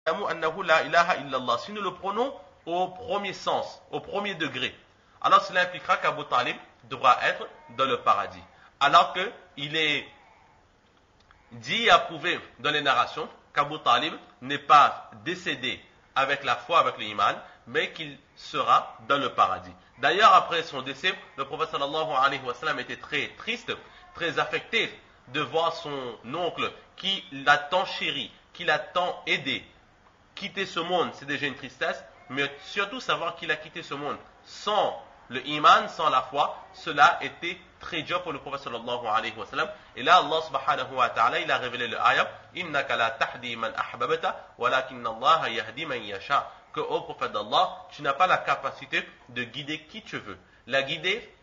annahu la ilaha illallah. Si nous le prenons au premier sens, au premier degré, alors cela impliquera qu'Abu Talib devra être dans le paradis. Alors qu'il est dit et approuvé dans les narrations qu'Abu Talib n'est pas décédé avec la foi, avec l'iman, mais qu'il sera dans le paradis. D'ailleurs, après son décès, le prophète sallallahu alayhi wa sallam était très triste, très affecté de voir son oncle qui l'a tant chéri, qui l'a tant aidé, quitter ce monde. C'est déjà une tristesse, mais surtout savoir qu'il a quitté ce monde sans le iman, sans la foi, cela était très dur pour le prophète sallallahu alayhi wa sallam. Et là, Allah subhanahu wa ta'ala, il a révélé le ayat innaka la tahdi man ahbabta walakinna Allah yahdi man yasha, que ô prophète d'Allah, tu n'as pas la capacité de guider qui tu veux. La guider,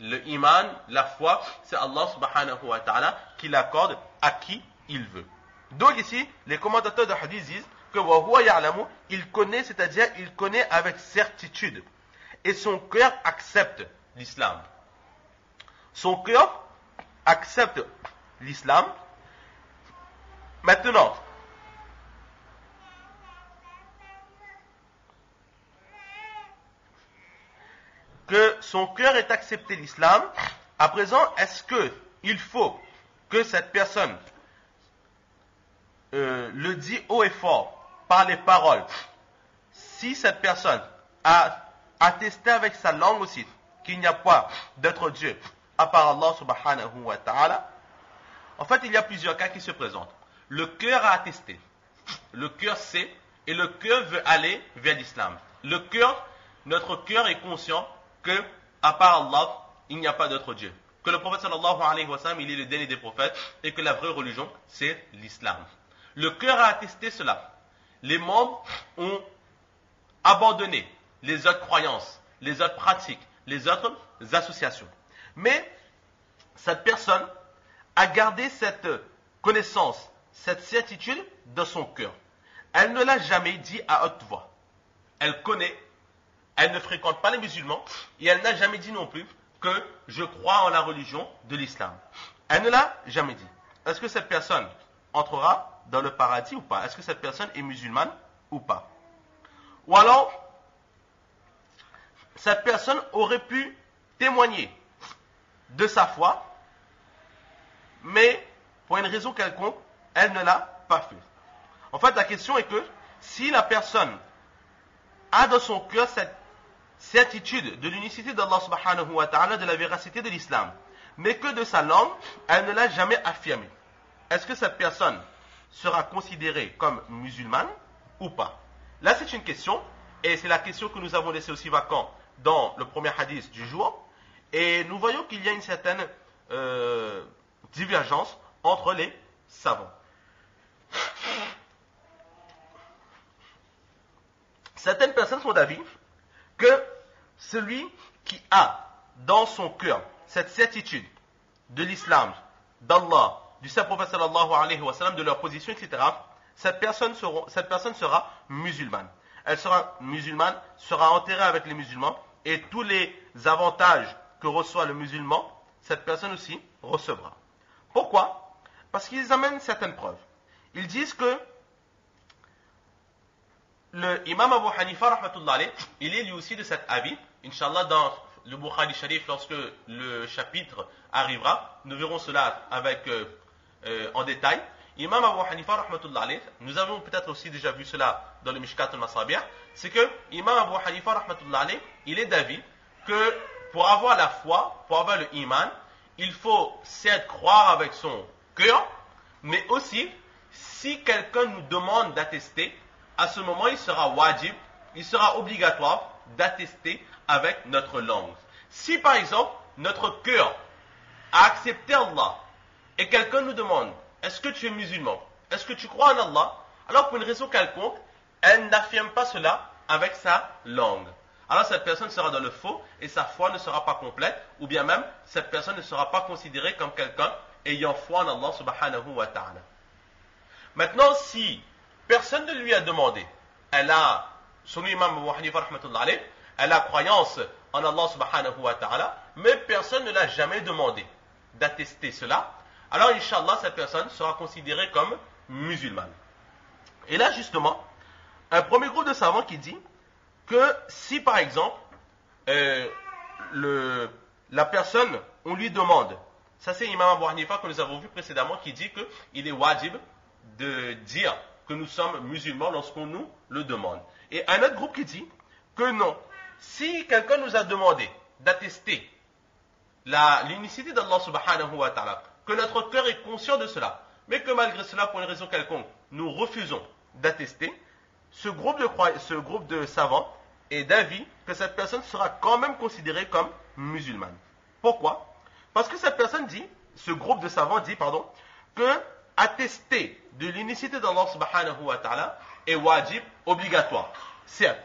le iman, la foi, c'est Allah subhanahu wa ta'ala qui l'accorde à qui il veut. Donc ici, les commentateurs de hadith disent que wa huwa ya'lamu, il connaît, c'est-à-dire il connaît avec certitude. Et son cœur accepte l'islam. Son cœur accepte l'islam. Maintenant, que son cœur ait accepté l'islam, à présent, est-ce qu'il faut que cette personne le dit haut et fort par les paroles? Si cette personne a attesté avec sa langue aussi qu'il n'y a pas d'autre Dieu à part Allah subhanahu wa ta'ala, en fait il y a plusieurs cas qui se présentent. Le cœur a attesté, le cœur sait et le cœur veut aller vers l'islam. Notre cœur est conscient que à part Allah il n'y a pas d'autre Dieu, que le prophète sallallahu alayhi wa sallam il est le dernier des prophètes et que la vraie religion c'est l'islam. Le cœur a attesté cela. Les membres ont abandonné les autres croyances, les autres pratiques, les autres associations. Mais cette personne a gardé cette connaissance, cette certitude dans son cœur. Elle ne l'a jamais dit à haute voix. Elle connaît, elle ne fréquente pas les musulmans et elle n'a jamais dit non plus que je crois en la religion de l'islam. Elle ne l'a jamais dit. Est-ce que cette personne entrera dans le paradis ou pas? Est-ce que cette personne est musulmane ou pas? Ou alors, cette personne aurait pu témoigner de sa foi, mais pour une raison quelconque, elle ne l'a pas fait. En fait, la question est que si la personne a dans son cœur cette certitude de l'unicité d'Allah subhanahu wa ta'ala, de la véracité de l'islam, mais que de sa langue, elle ne l'a jamais affirmé, est-ce que cette personne sera considérée comme musulmane ou pas? Là, c'est une question, et c'est la question que nous avons laissée aussi vacante dans le premier hadith du jour, et nous voyons qu'il y a une certaine divergence entre les savants. Certaines personnes sont d'avis que celui qui a dans son cœur cette certitude de l'islam, d'Allah, du saint prophète sallallahu alayhi wa sallam, de leur position, etc., cette personne sera musulmane. Elle sera musulmane, sera enterrée avec les musulmans, et tous les avantages que reçoit le musulman, cette personne aussi recevra. Pourquoi? Parce qu'ils amènent certaines preuves. Ils disent que le imam Abu Hanifa, rahmatullah alayh, il est lui aussi de cet avis. Inch'Allah, dans le Bukhari Sharif, lorsque le chapitre arrivera, nous verrons cela en détail. Imam Abu Hanifa, rahmatullah alayh, nous avons peut-être aussi déjà vu cela dans le Mishkat al-Masabih, c'est que Imam Abu Hanifa, rahmatullah alayh, il est d'avis que pour avoir la foi, pour avoir le iman, il faut certes croire avec son cœur, mais aussi, si quelqu'un nous demande d'attester, à ce moment, il sera wajib, il sera obligatoire d'attester avec notre langue. Si par exemple, notre cœur a accepté Allah, et quelqu'un nous demande, est-ce que tu es musulman? Est-ce que tu crois en Allah? Alors pour une raison quelconque, elle n'affirme pas cela avec sa langue. Alors cette personne sera dans le faux et sa foi ne sera pas complète, ou bien même cette personne ne sera pas considérée comme quelqu'un ayant foi en Allah subhanahu wa ta'ala. Maintenant, si personne ne lui a demandé, elle a, son imam Abu Hanifa rahmatullah alayh, elle a croyance en Allah subhanahu wa ta'ala, mais personne ne l'a jamais demandé d'attester cela, alors Inch'Allah cette personne sera considérée comme musulmane. Et là justement, un premier groupe de savants qui dit que si par exemple la personne, on lui demande, ça c'est Imam Abu Hanifa que nous avons vu précédemment qui dit qu'il est wajib de dire que nous sommes musulmans lorsqu'on nous le demande. Et un autre groupe qui dit que non, si quelqu'un nous a demandé d'attester l'unicité d'Allah subhanahu wa ta'ala, que notre cœur est conscient de cela, mais que malgré cela, pour une raison quelconque, nous refusons d'attester, ce groupe de savants est d'avis que cette personne sera quand même considérée comme musulmane. Pourquoi? Parce que cette personne dit, ce groupe de savants dit, que attester de l'unicité d'Allah subhanahu wa ta'ala est wajib, obligatoire. Certes,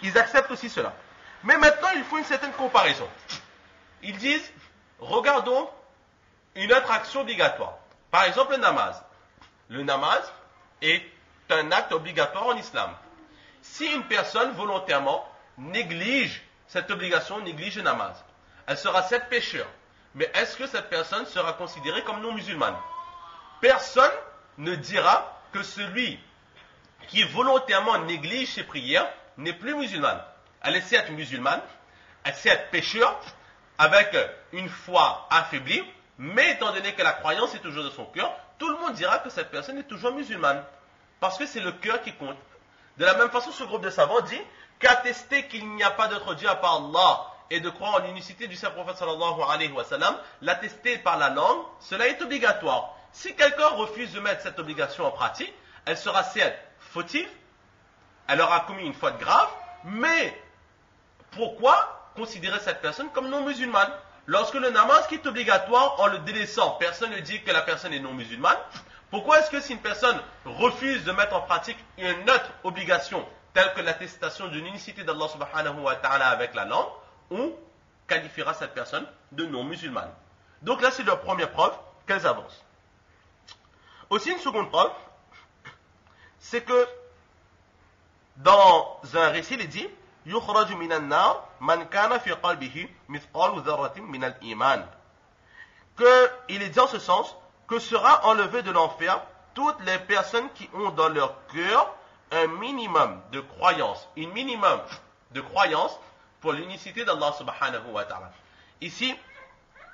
ils acceptent aussi cela. Mais maintenant, il faut une certaine comparaison. Ils disent, regardons une autre action obligatoire. Par exemple, le namaz. Le namaz est un acte obligatoire en islam. Si une personne volontairement néglige cette obligation, néglige le namaz, elle sera certes pécheur. Mais est-ce que cette personne sera considérée comme non musulmane? Personne ne dira que celui qui volontairement néglige ses prières n'est plus musulmane. Elle est certes musulmane, elle est certes pécheur, avec une foi affaiblie, mais étant donné que la croyance est toujours de son cœur, tout le monde dira que cette personne est toujours musulmane. Parce que c'est le cœur qui compte. De la même façon, ce groupe de savants dit qu'attester qu'il n'y a pas d'autre Dieu à part Allah et de croire en l'unicité du Saint-Prophète sallallahu alayhi wa sallam, l'attester par la langue, cela est obligatoire. Si quelqu'un refuse de mettre cette obligation en pratique, elle sera certes fautive, elle aura commis une faute grave, mais pourquoi considérer cette personne comme non musulmane? Lorsque le namaz qui est obligatoire, en le délaissant, personne ne dit que la personne est non musulmane. Pourquoi est-ce que si une personne refuse de mettre en pratique une autre obligation, telle que l'attestation de l'unicité d'Allah subhanahu wa ta'ala avec la langue, on qualifiera cette personne de non musulmane? Donc là, c'est leur première preuve qu'elles avancent. Aussi, une seconde preuve, c'est que dans un récit, il est dit يخرج من النار من كان في قلبه مثقال ذرة من الإيمان. Il est dit en ce sens que sera enlevé de l'enfer toutes les personnes qui ont dans leur cœur un minimum de croyance, une minimum de croyance pour l'unicité d'Allah subhanahu wa ta'ala. Ici,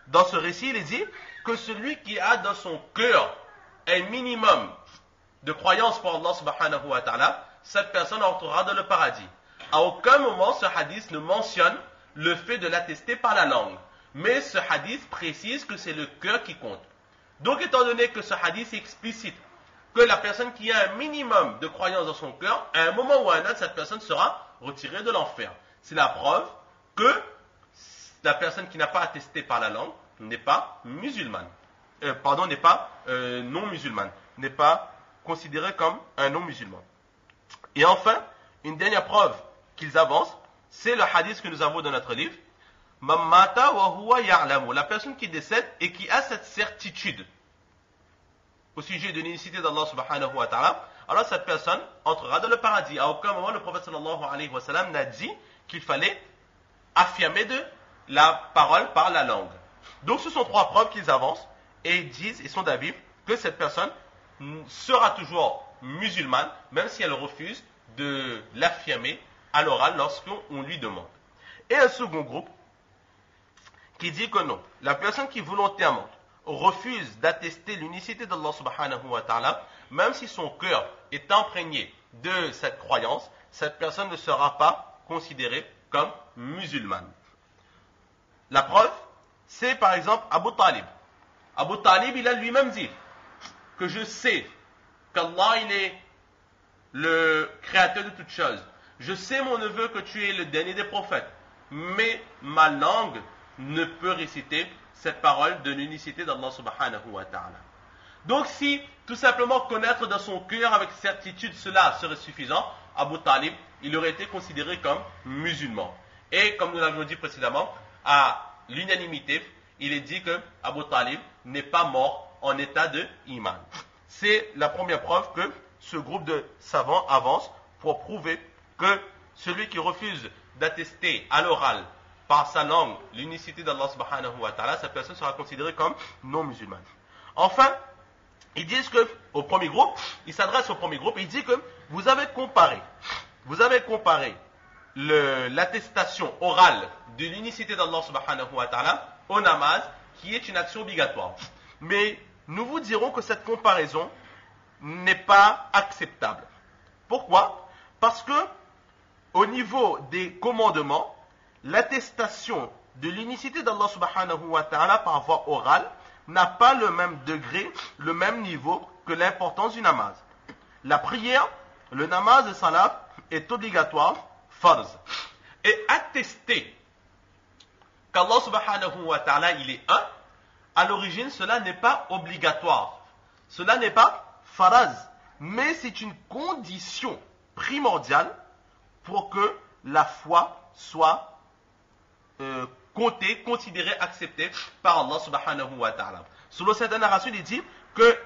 dans ce récit, il est dit que celui qui a dans son cœur un minimum de croyance pour Allah subhanahu wa ta'ala, cette personne entrera dans le paradis. À aucun moment ce hadith ne mentionne le fait de l'attester par la langue. Mais ce hadith précise que c'est le cœur qui compte. Donc étant donné que ce hadith est explicite, que la personne qui a un minimum de croyance dans son cœur, à un moment ou à un autre, cette personne sera retirée de l'enfer. C'est la preuve que la personne qui n'a pas attesté par la langue n'est pas musulmane. N'est pas non musulmane. N'est pas considérée comme un non musulman. Et enfin, une dernière preuve qu'ils avancent, c'est le hadith que nous avons dans notre livre. Mammata wa huwa ya'lamu. La personne qui décède et qui a cette certitude au sujet de l'unicité d'Allah subhanahu wa ta'ala, alors cette personne entrera dans le paradis. À aucun moment le prophète sallallahu alayhi wa sallam n'a dit qu'il fallait affirmer de la parole par la langue. Donc ce sont trois preuves qu'ils avancent et disent et sont d'avis que cette personne sera toujours musulmane, même si elle refuse de l'affirmer à l'oral lorsqu'on lui demande. Et un second groupe qui dit que non, la personne qui volontairement refuse d'attester l'unicité d'Allah subhanahu wa ta'ala, même si son cœur est imprégné de cette croyance, cette personne ne sera pas considérée comme musulmane. La preuve, c'est par exemple Abu Talib. Abu Talib, il a lui-même dit que je sais qu'Allah, il est le créateur de toutes choses. Je sais, mon neveu, que tu es le dernier des prophètes, mais ma langue ne peut réciter cette parole de l'unicité d'Allah subhanahu wa ta'ala. Donc si tout simplement connaître dans son cœur avec certitude cela serait suffisant, Abu Talib, il aurait été considéré comme musulman. Et comme nous l'avons dit précédemment, à l'unanimité, il est dit que Abu Talib n'est pas mort en état de iman. C'est la première preuve que ce groupe de savants avance pour prouver que celui qui refuse d'attester à l'oral par sa langue l'unicité d'Allah subhanahu wa ta'ala, cette personne sera considérée comme non musulmane. Enfin, ils disent que au premier groupe, ils s'adressent au premier groupe et ils disent que vous avez comparé l'attestation orale de l'unicité d'Allah subhanahu wa ta'ala au namaz, qui est une action obligatoire. Mais nous vous dirons que cette comparaison n'est pas acceptable. Pourquoi? Parce que au niveau des commandements, l'attestation de l'unicité d'Allah subhanahu wa ta'ala par voie orale n'a pas le même degré, le même niveau que l'importance du namaz. La prière, le namaz de salat est obligatoire, farz. Et attester qu'Allah subhanahu wa ta'ala il est un, à l'origine cela n'est pas obligatoire. Cela n'est pas faraz, mais c'est une condition primordiale pour que la foi soit comptée, considérée, acceptée par Allah subhanahu wa ta'ala. Selon cette narration, il dit que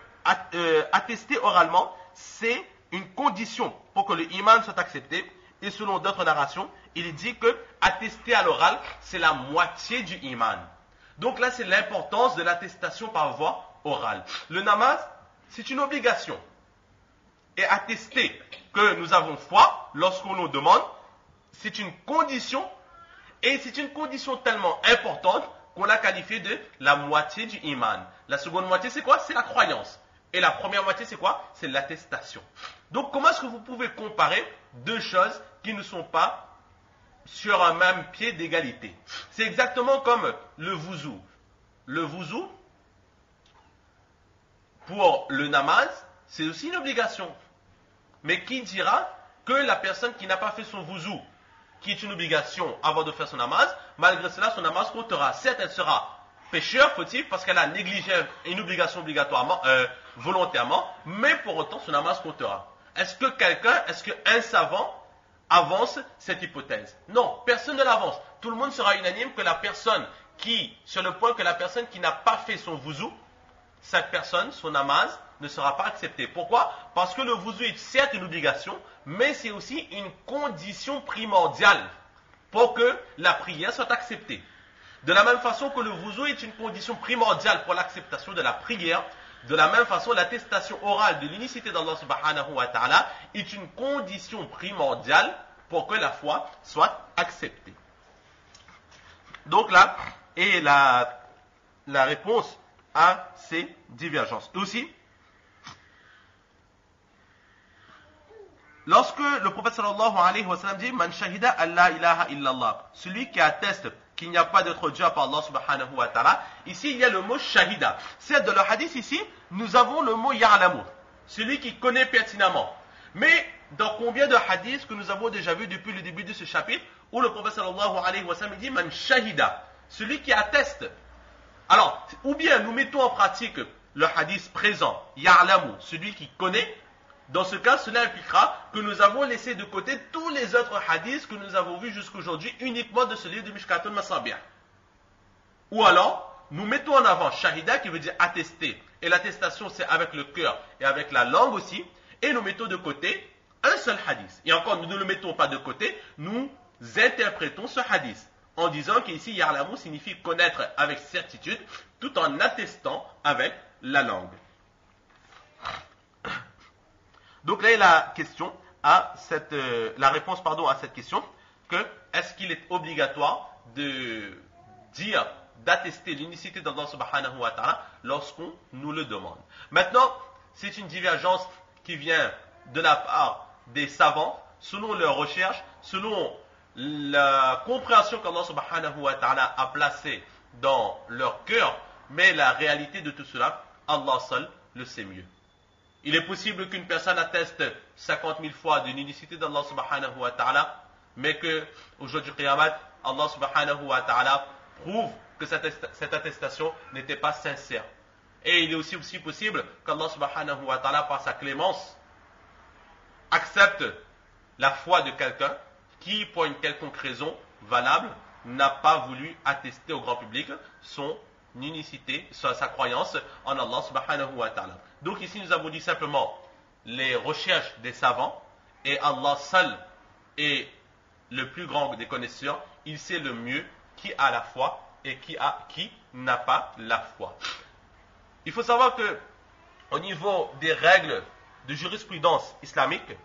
attester oralement, c'est une condition pour que le iman soit accepté. Et selon d'autres narrations, il dit que attester à l'oral, c'est la moitié du iman. Donc là, c'est l'importance de l'attestation par voie orale. Le namaz, c'est une obligation. Et attester que nous avons foi lorsqu'on nous demande, c'est une condition. Et c'est une condition tellement importante qu'on l'a qualifiée de la moitié du iman. La seconde moitié, c'est quoi? C'est la croyance. Et la première moitié, c'est quoi? C'est l'attestation. Donc, comment est-ce que vous pouvez comparer deux choses qui ne sont pas sur un même pied d'égalité? C'est exactement comme le wuzu. Le wuzu, pour le namaz, c'est aussi une obligation. Mais qui dira que la personne qui n'a pas fait son wuzu, qui est une obligation avant de faire son namaz, malgré cela, son namaz comptera. Certes, elle sera pécheur, fautif, parce qu'elle a négligé une obligation obligatoirement, volontairement, mais pour autant, son namaz comptera. Est-ce qu'un savant avance cette hypothèse? Non, personne ne l'avance. Tout le monde sera unanime que la personne sur le point que la personne qui n'a pas fait son wuzu, cette personne, son namaz, ne sera pas accepté. Pourquoi? Parce que le wuzu est certes une obligation, mais c'est aussi une condition primordiale pour que la prière soit acceptée. De la même façon que le wuzu est une condition primordiale pour l'acceptation de la prière, de la même façon, l'attestation orale de l'unicité d'Allah subhanahu wa ta'ala est une condition primordiale pour que la foi soit acceptée. Donc là est la réponse à ces divergences. Et aussi, lorsque le prophète sallallahu alayhi wa sallam dit Man shahida alla ilaha illallah, celui qui atteste qu'il n'y a pas d'autre Dieu à part Allah subhanahu wa ta'ala, ici il y a le mot shahida. C'est dans le hadith ici, nous avons le mot ya'lamu, celui qui connaît pertinemment. Mais dans combien de hadiths que nous avons déjà vu depuis le début de ce chapitre, où le prophète sallallahu alayhi wa sallam dit Man shahida, celui qui atteste. Alors, ou bien nous mettons en pratique le hadith présent, ya'lamu, celui qui connaît. Dans ce cas, cela impliquera que nous avons laissé de côté tous les autres hadiths que nous avons vus jusqu'aujourd'hui uniquement de ce livre de Mishkatul Masabih. Ou alors, nous mettons en avant shahida qui veut dire attester. Et l'attestation c'est avec le cœur et avec la langue aussi. Et nous mettons de côté un seul hadith. Et encore, nous ne le mettons pas de côté, nous interprétons ce hadith en disant qu'ici ya'lamu signifie connaître avec certitude tout en attestant avec la langue. Donc là, il y a la réponse à cette question, que est-ce qu'il est obligatoire d'attester l'unicité d'Allah subhanahu wa ta'ala lorsqu'on nous le demande. Maintenant, c'est une divergence qui vient de la part des savants, selon leurs recherches, selon la compréhension qu'Allah subhanahu wa ta'ala a placée dans leur cœur, mais la réalité de tout cela, Allah seul le sait mieux. Il est possible qu'une personne atteste 50 000 fois de l'unicité d'Allah subhanahu wa ta'ala, mais qu'au jour du Qiyamah, Allah subhanahu wa ta'ala prouve que cette attestation n'était pas sincère. Et il est aussi possible qu'Allah subhanahu wa ta'ala, par sa clémence, accepte la foi de quelqu'un qui, pour une quelconque raison valable, n'a pas voulu attester au grand public son unicité, sa croyance en Allah subhanahu wa ta'ala. Donc ici nous avons dit simplement les recherches des savants, et Allah seul est le plus grand des connaisseurs, il sait le mieux qui a la foi et qui n'a pas la foi. Il faut savoir que au niveau des règles de jurisprudence islamique,